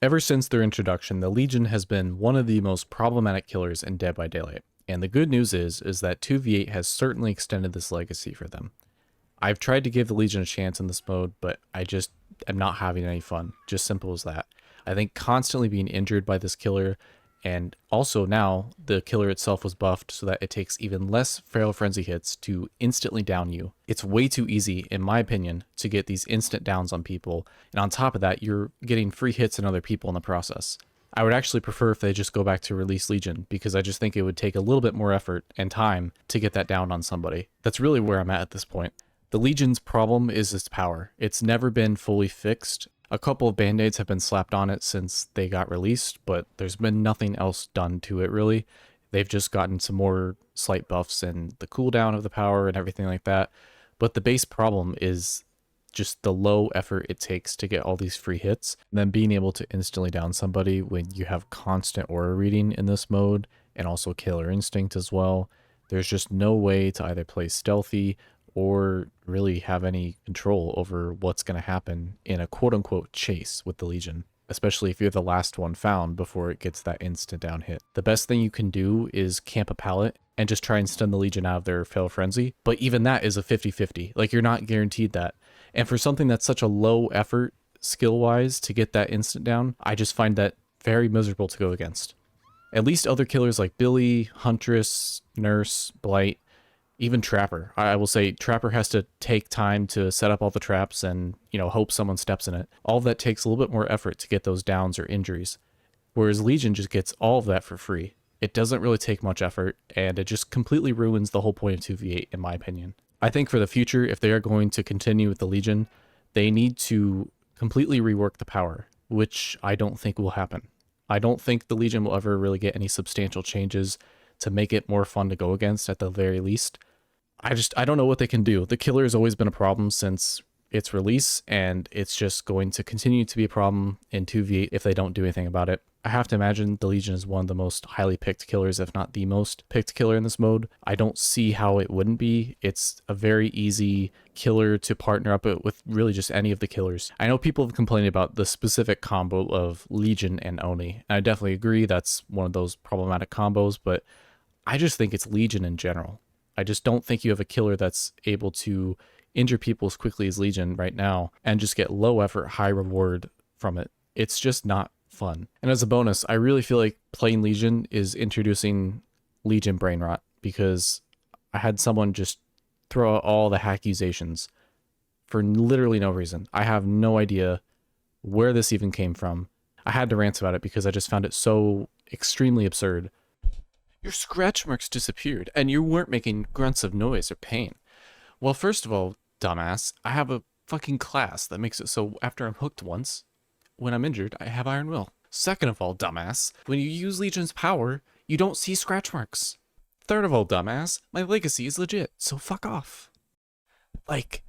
Ever since their introduction, the Legion has been one of the most problematic killers in Dead by Daylight, and the good news is that 2v8 has certainly extended this legacy for them. I've tried to give the Legion a chance in this mode, but I just am not having any fun. Just simple as that. I think constantly being injured by this killer, and also now the killer itself was buffed so that it takes even less Feral Frenzy hits to instantly down you. It's way too easy, in my opinion, to get these instant downs on people, and on top of that, you're getting free hits on other people in the process. I would actually prefer if they just go back to release Legion, because I just think it would take a little bit more effort and time to get that down on somebody. That's really where I'm at this point. The Legion's problem is its power. It's never been fully fixed. A couple of band-aids have been slapped on it since they got released, but there's been nothing else done to it really. They've just gotten some more slight buffs and the cooldown of the power and everything like that. But the base problem is just the low effort it takes to get all these free hits, and then being able to instantly down somebody when you have constant aura reading in this mode, and also killer instinct as well. There's just no way to either play stealthy or really have any control over what's going to happen in a quote-unquote chase with the Legion, especially if you're the last one found before it gets that instant down hit. The best thing you can do is camp a pallet and just try and stun the Legion out of their Feral Frenzy, but even that is a 50-50. Like, you're not guaranteed that. And for something that's such a low effort skill-wise to get that instant down, I just find that very miserable to go against. At least other killers like Billy, Huntress, Nurse, Blight, even Trapper. I will say Trapper has to take time to set up all the traps and, hope someone steps in it. All of that takes a little bit more effort to get those downs or injuries. Whereas Legion just gets all of that for free. It doesn't really take much effort, and it just completely ruins the whole point of 2v8 in my opinion. I think for the future, if they are going to continue with the Legion, they need to completely rework the power, which I don't think will happen. I don't think the Legion will ever really get any substantial changes to make it more fun to go against at the very least. I don't know what they can do. The killer has always been a problem since its release, and it's just going to continue to be a problem in 2v8 if they don't do anything about it. I have to imagine the Legion is one of the most highly picked killers, if not the most picked killer in this mode. I don't see how it wouldn't be. It's a very easy killer to partner up with really just any of the killers. I know people have complained about the specific combo of Legion and Oni, and I definitely agree that's one of those problematic combos, but I just think it's Legion in general. I just don't think you have a killer that's able to injure people as quickly as Legion right now and just get low effort, high reward from it. It's just not fun. And as a bonus, I really feel like playing Legion is introducing Legion brain rot, because I had someone just throw out all the hackusations for literally no reason. I have no idea where this even came from. I had to rant about it because I just found it so extremely absurd. Your scratch marks disappeared, and you weren't making grunts of noise or pain. Well, first of all, dumbass, I have a fucking class that makes it so after I'm hooked once, when I'm injured, I have Iron Will. Second of all, dumbass, when you use Legion's power, you don't see scratch marks. Third of all, dumbass, my legacy is legit, so fuck off. Like,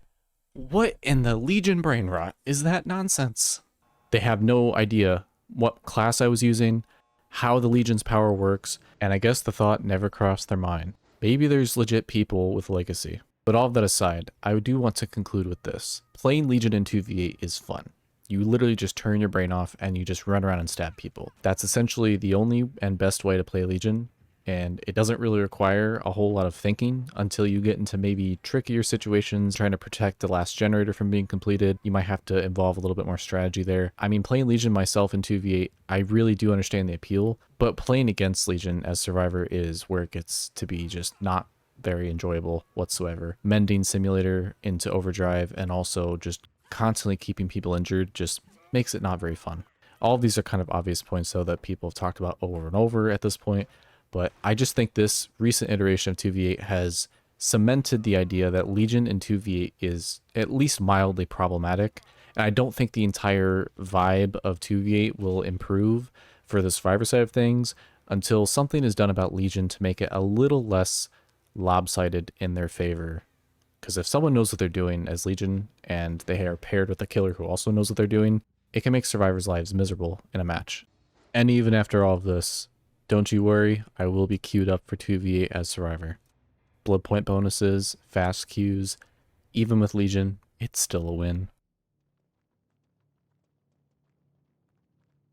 what in the Legion brain rot is that nonsense? They have no idea what class I was using, how the Legion's power works, and I guess the thought never crossed their mind. Maybe there's legit people with legacy. But all of that aside, I do want to conclude with this. Playing Legion in 2v8 is fun. You literally just turn your brain off and you just run around and stab people. That's essentially the only and best way to play Legion, and it doesn't really require a whole lot of thinking until you get into maybe trickier situations, trying to protect the last generator from being completed. You might have to involve a little bit more strategy there. I mean, playing Legion myself in 2v8, I really do understand the appeal, but playing against Legion as Survivor is where it gets to be just not very enjoyable whatsoever. Mending Simulator into Overdrive and also just constantly keeping people injured just makes it not very fun. All of these are kind of obvious points though that people have talked about over and over at this point, but I just think this recent iteration of 2v8 has cemented the idea that Legion in 2v8 is at least mildly problematic, and I don't think the entire vibe of 2v8 will improve for the Survivor side of things until something is done about Legion to make it a little less lopsided in their favor. Because if someone knows what they're doing as Legion and they are paired with a killer who also knows what they're doing, it can make survivors' lives miserable in a match. And even after all of this, don't you worry, I will be queued up for 2v8 as Survivor. Blood point bonuses, fast queues, even with Legion, it's still a win.